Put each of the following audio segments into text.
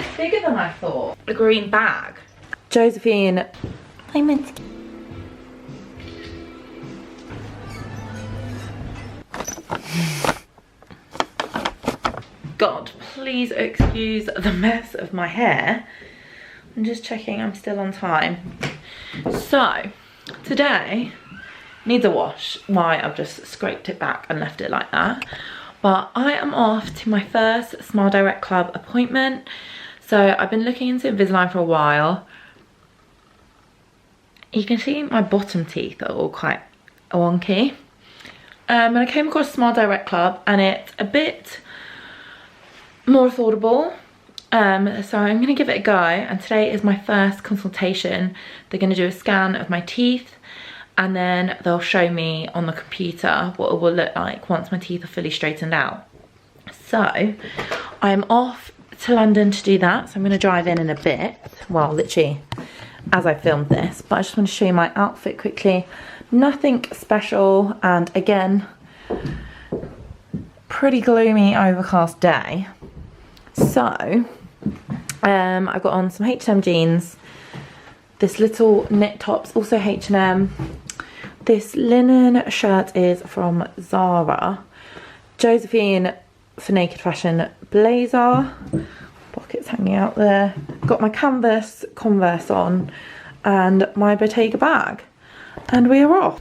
it's bigger than I thought. A green bag. Josephine. Hi, Minsky. God, please excuse the mess of my hair. I'm just checking I'm still on time. So, today needs a wash. Why, I've just scraped it back and left it like that. But I am off to my first smiledirectclub appointment. So I've been looking into Invisalign for a while. You can see my bottom teeth are all quite wonky. And I came across smiledirectclub and it's a bit more affordable. So I'm gonna give it a go, and today is my first consultation. They're gonna do a scan of my teeth and then they'll show me on the computer what it will look like once my teeth are fully straightened out. So I'm off to London to do that, so I'm gonna drive in a bit, well literally as I filmed this, but I just want to show you my outfit quickly. Nothing special, and again, pretty gloomy overcast day. So I've got on some H&M jeans, this little knit top's also H&M, this linen shirt is from Zara, Josephine for Naked Fashion blazer, pockets hanging out there, got my canvas Converse on and my Bottega bag, and we are off.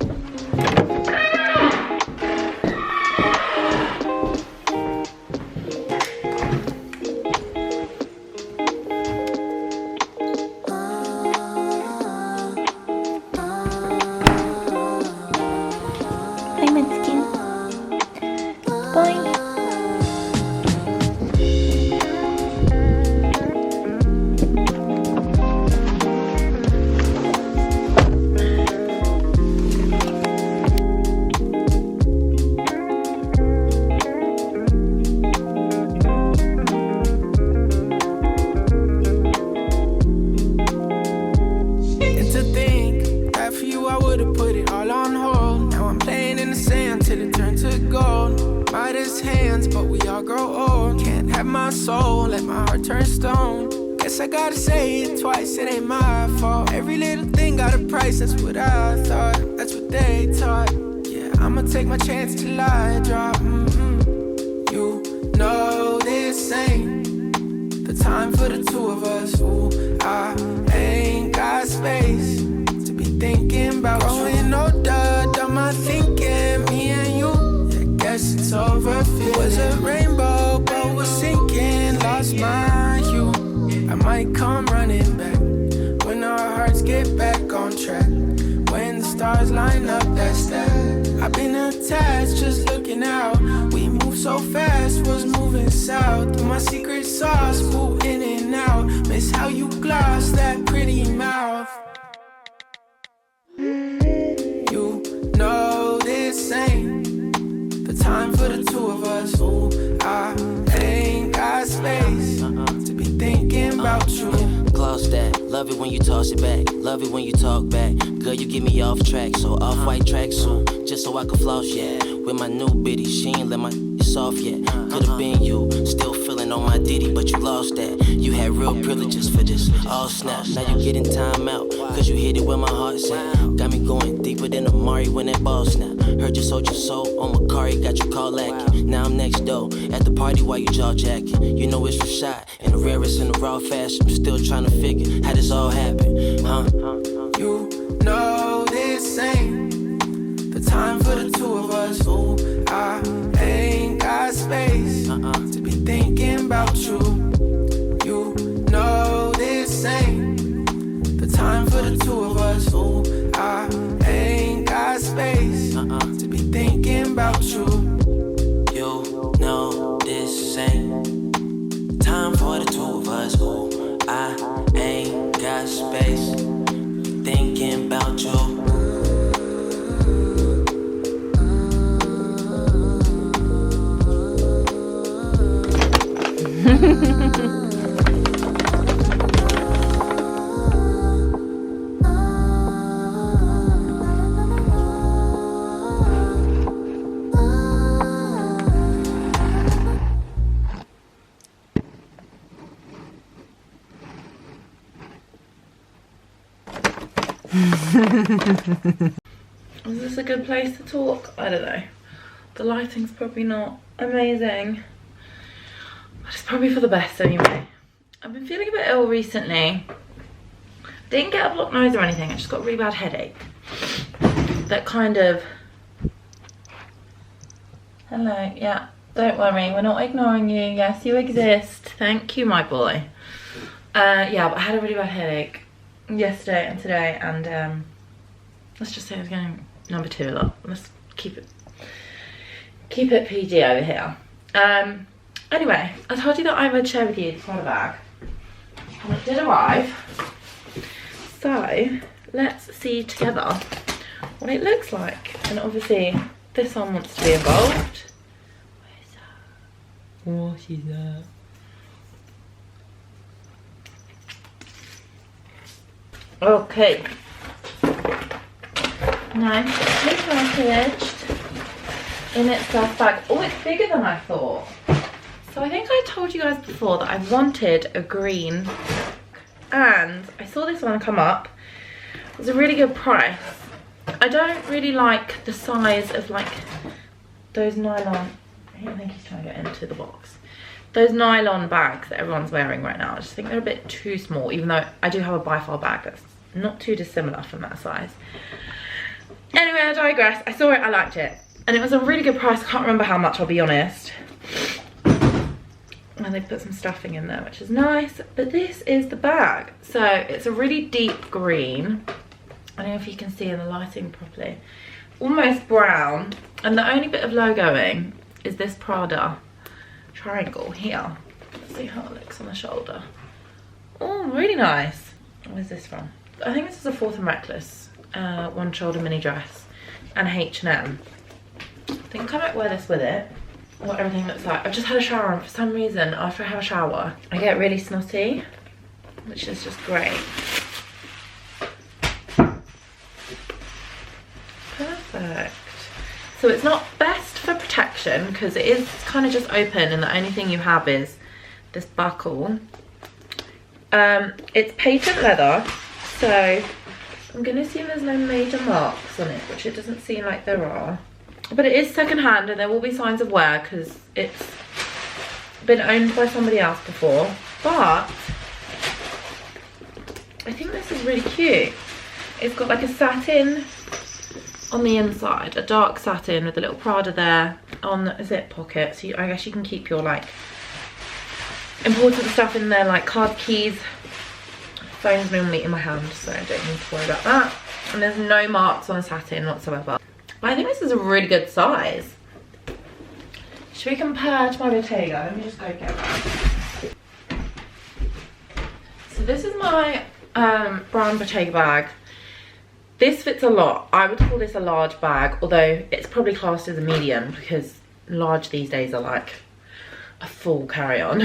I gotta say it twice, it ain't my fault. Every little thing got a price, that's what I thought, that's what they taught. Yeah, I'ma take my chance till I drop. You know this ain't the time for the two of us. Ooh, I ain't got space to be thinking about growing older, done my thinking, me and you. Yeah, guess it's over. It was a rainbow, but was sinking, lost my hue. I might come running back when our hearts get back on track. When the stars line up, that's that. I've been attached, just looking out. We move so fast, was moving south. Through my secret sauce, ooh, in and out. Miss how you gloss that pretty mouth. You know this ain't the time for the two of us. Ooh, I ain't got space to be thinking about you. Gloss that, love it when you toss it back, love it when you talk back. Girl, you get me off track, so off-white tracksuit, just so I can floss, yeah. With my new biddy, she ain't let my soft yet. Could've been you, still feeling on my ditty, but you lost that. You had real privileges for this, all snap. Now you getting time out, cause you hit it where my heart's at. Got me going deeper than Amari when that ball snap. Heard you sold your soul on Macari, got you call lacking. Now I'm next door, at the party while you jaw jacking. You know it's Rashad, and the rarest in the raw fashion. I'm still trying to figure how this all happened, huh? You know this ain't the time for the two of us. Ooh, I ain't got space to be thinking about you. You know this ain't the time for the two of us. Ooh, I ain't got space to be thinking about you. You know this ain't time for the two of us. Ooh, I ain't got space thinking about you. Is this a good place to talk? I don't know. The lighting's probably not amazing. But it's probably for the best anyway. I've been feeling a bit ill recently. Didn't get a blocked nose or anything, I just got a really bad headache. That kind of... Hello, yeah, don't worry, we're not ignoring you. Yes, you exist. Thank you, my boy. Yeah, but I had a really bad headache yesterday and today, and let's just say I was going number 2 a lot. Let's keep it PG over here. Anyway, I told you that I would share with you the Prada bag, and it did arrive. So let's see together what it looks like. And obviously this one wants to be involved. What is that? Okay. Nice packaged in its first bag. Oh, it's bigger than I thought. So I think I told you guys before that I wanted a green, and I saw this one come up. It was a really good price. I don't really like the size of like those nylon, I don't think he's trying to get into the box. Those nylon bags that everyone's wearing right now. I just think they're a bit too small, even though I do have a by far bag that's not too dissimilar from that size. Anyway, I digress. I saw it, I liked it. And it was a really good price. I can't remember how much, I'll be honest. And they put some stuffing in there, which is nice. But this is the bag. So it's a really deep green. I don't know if you can see in the lighting properly. Almost brown. And the only bit of logoing is this Prada triangle here. Let's see how it looks on the shoulder. Oh, really nice. Where's this from? I think this is a Fourth and Reckless one shoulder mini dress and H&M. I think I might wear this with it. What everything looks like. I've just had a shower, and for some reason after I have a shower I get really snotty, which is just great. Perfect. So it's not best for protection because it is kind of just open and the only thing you have is this buckle. It's patent leather, so I'm gonna assume there's no major marks on it, which it doesn't seem like there are. But it is second hand and there will be signs of wear because it's been owned by somebody else before. But I think this is really cute. It's got like a satin on the inside, a dark satin with a little Prada there on the zip pocket. So I guess you can keep your like important stuff in there, like card keys. Phone's normally in my hand, so I don't need to worry about that. And there's no marks on the satin whatsoever. But I think this is a really good size. Should we compare to my Bottega? Let me just go get that. So this is my brown Bottega bag. This fits a lot. I would call this a large bag, although it's probably classed as a medium because large these days are like a full carry-on.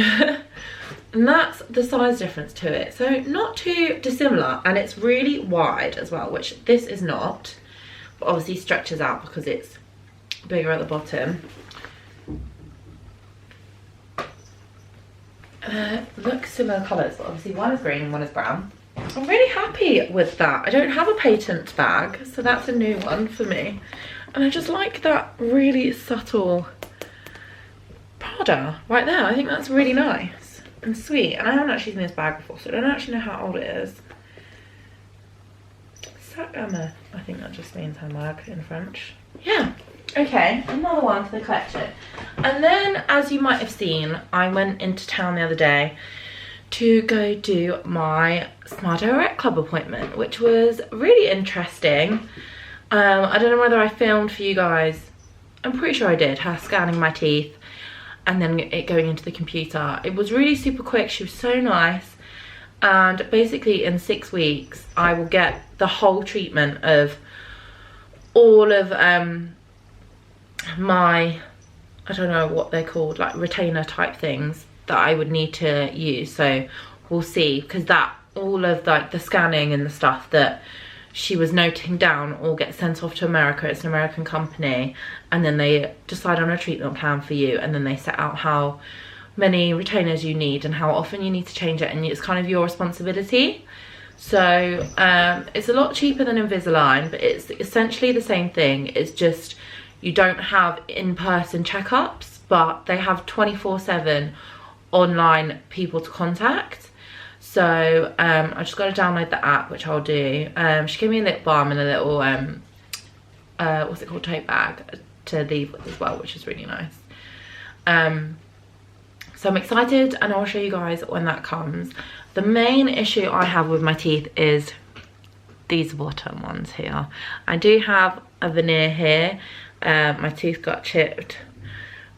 And that's the size difference to it. So not too dissimilar, and it's really wide as well, which this is not. But obviously stretches out because it's bigger at the bottom. Look, similar colours, but obviously one is green and one is brown. I'm really happy with that. I don't have a patent bag, so that's a new one for me. And I just like that really subtle Prada right there. I think that's really nice and sweet. And I haven't actually seen this bag before, so I don't actually know how old it is. I think that just means handbag in French. Yeah. Okay, another one to the collection. And then, as you might have seen, I went into town the other day to go do my smiledirectclub appointment, which was really interesting. I don't know whether I filmed for you guys. I'm pretty sure I did, her scanning my teeth and then it going into the computer. It was really super quick. She was so nice. And basically in 6 weeks I will get the whole treatment of all of my, I don't know what they're called, like retainer type things that I would need to use. So we'll see, because that all of like the scanning and the stuff that she was noting down all gets sent off to America. It's an American company, and then they decide on a treatment plan for you, and then they set out how many retainers you need and how often you need to change it, and it's kind of your responsibility. So it's a lot cheaper than Invisalign, but it's essentially the same thing. It's just you don't have in-person checkups, but they have 24/7 online people to contact. So I just got to download the app, which I'll do. She gave me a lip balm and a little what's it called, tote bag to leave with as well, which is really nice. So I'm excited, and I'll show you guys when that comes. The main issue I have with my teeth is these bottom ones here. I do have a veneer here. My tooth got chipped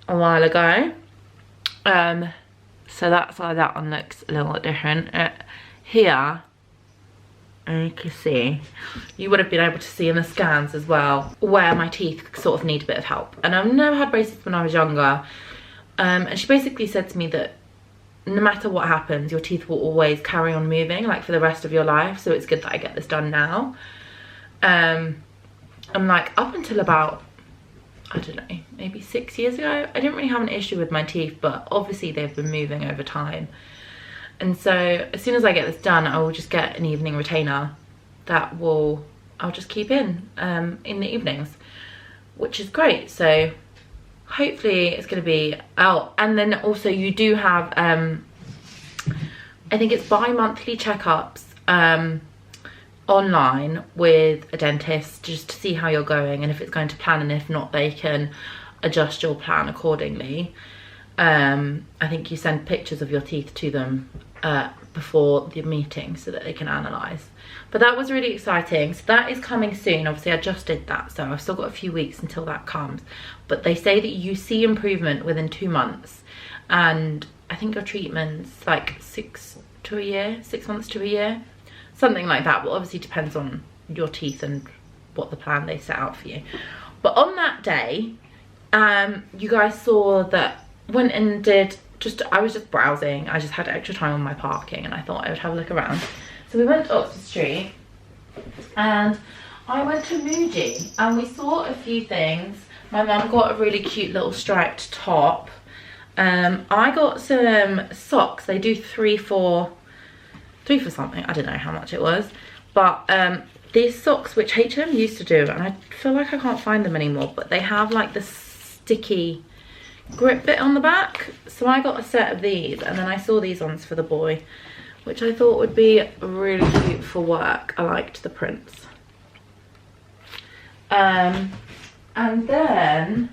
a while ago. So that's why that one looks a little different. Here, and you can see, you would have been able to see in the scans as well, where my teeth sort of need a bit of help. And I've never had braces when I was younger. And she basically said to me that no matter what happens, your teeth will always carry on moving, like for the rest of your life. So it's good that I get this done now. I'm like, up until about, I don't know, maybe 6 years ago, I didn't really have an issue with my teeth, but obviously they've been moving over time. And so as soon as I get this done, I will just get an evening retainer that I'll just keep in the evenings, which is great. So hopefully it's going to be out. And then also you do have, I think it's bi-monthly checkups online with a dentist, just to see how you're going and if it's going to plan, and if not, they can adjust your plan accordingly. I think you send pictures of your teeth to them before the meeting so that they can analyse. But that was really exciting. So that is coming soon. Obviously I just did that, so I've still got a few weeks until that comes. But they say that you see improvement within 2 months, and I think your treatment's like 6 months to a year, something like that. Well, obviously depends on your teeth and what the plan they set out for you. But on that day, you guys saw that went and did I was just browsing. I just had extra time on my parking and I thought I would have a look around. So we went to Oxford Street and I went to Muji and we saw a few things. My mum got a really cute little striped top. I got some socks. They do three for something. I don't know how much it was. But these socks, which H&M used to do, and I feel like I can't find them anymore, but they have like the sticky grip bit on the back. So I got a set of these, and then I saw these ones for the boy, which I thought would be really cute for work. I liked the prints. And then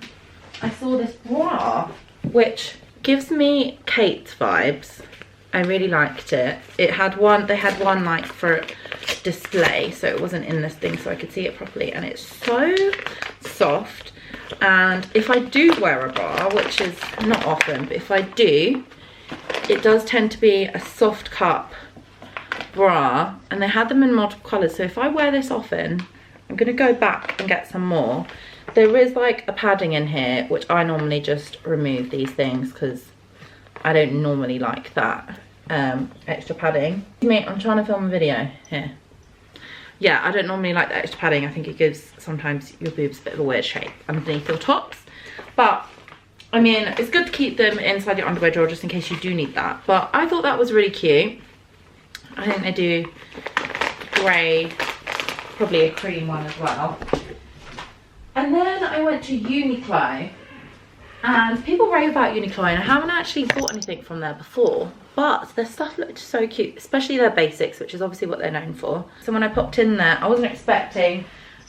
I saw this bra, which gives me Kate's vibes. I really liked it. They had one like for display, so it wasn't in this thing so I could see it properly, and it's so soft. And if I do wear a bra, which is not often, but if I do, it does tend to be a soft cup bra, and they had them in multiple colours. So if I wear this often, I'm going to go back and get some more. There is like a padding in here, which I normally just remove these things because I don't normally like that extra padding. Mate, I'm trying to film a video here. Yeah, I don't normally like the extra padding. I think it gives sometimes your boobs a bit of a weird shape underneath your tops. But I mean, it's good to keep them inside your underwear drawer just in case you do need that. But I thought that was really cute. I think they do grey, probably a cream one as well. And then I went to Uniqlo, and people rave about Uniqlo, and I haven't actually bought anything from there before, but their stuff looked so cute, especially their basics, which is obviously what they're known for. So when I popped in there, I wasn't expecting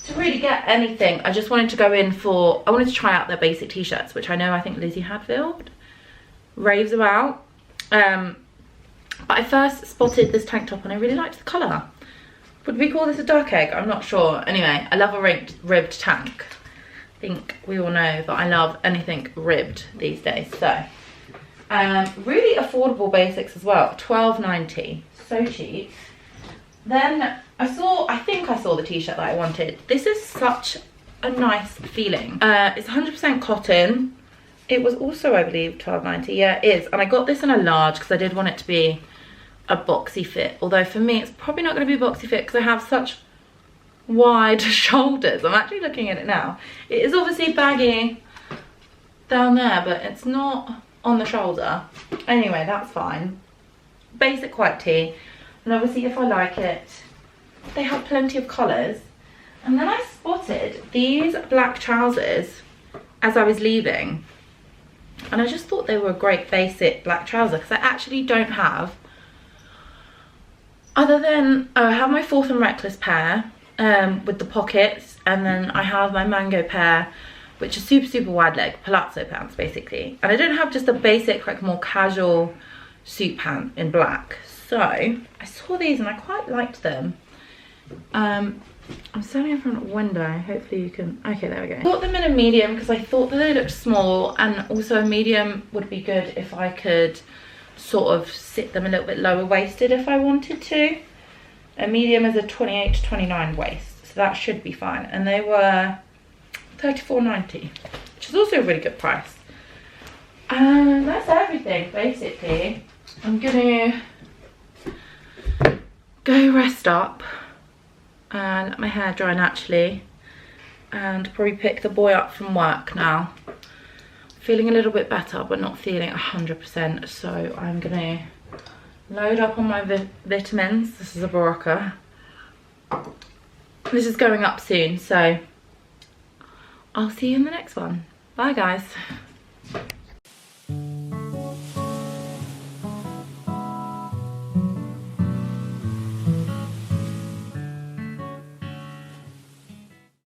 to really get anything. I just wanted to go in for, I wanted to try out their basic t-shirts, which I think Lizzie Hadfield raves about. But I first spotted this tank top and I really liked the colour. Would we call this a duck egg? I'm not sure. Anyway, I love a ribbed tank. I think we all know that I love anything ribbed these days. So, really affordable basics as well. £12.90, so cheap. Then I think I saw the t-shirt that I wanted. This is such a nice feeling. It's 100% cotton. It was also, I believe, £12.90. Yeah, it is. And I got this in a large because I did want it to be a boxy fit. Although for me, it's probably not going to be a boxy fit because I have such wide shoulders. I'm actually looking at it now. It is obviously baggy down there, but it's not on the shoulder. Anyway, that's fine. Basic white tee. and obviously if I like it. They have plenty of colours. And then I spotted these black trousers as I was leaving. And I just thought they were a great basic black trouser, because I actually don't have, other than, I have my Fourth and Reckless pair with the pockets, and then I have my Mango pair, which is super wide leg, palazzo pants basically. And I don't have just a basic, like more casual suit pant in black. So I saw these and I quite liked them. I'm standing in front of a window, hopefully you can, okay, there we go. I bought them in a medium because I thought that they looked small, and also a medium would be good if I could sort of sit them a little bit lower waisted if I wanted to. A medium is a 28 to 29 waist, so that should be fine. And they were $34.90, which is also a really good price. And that's everything basically. I'm gonna go rest up and let my hair dry naturally, and probably pick the boy up from work now. Feeling a little bit better, but not feeling 100%, so I'm gonna load up on my vitamins. This is a Barocca. This is going up soon, so I'll see you in the next one. Bye guys.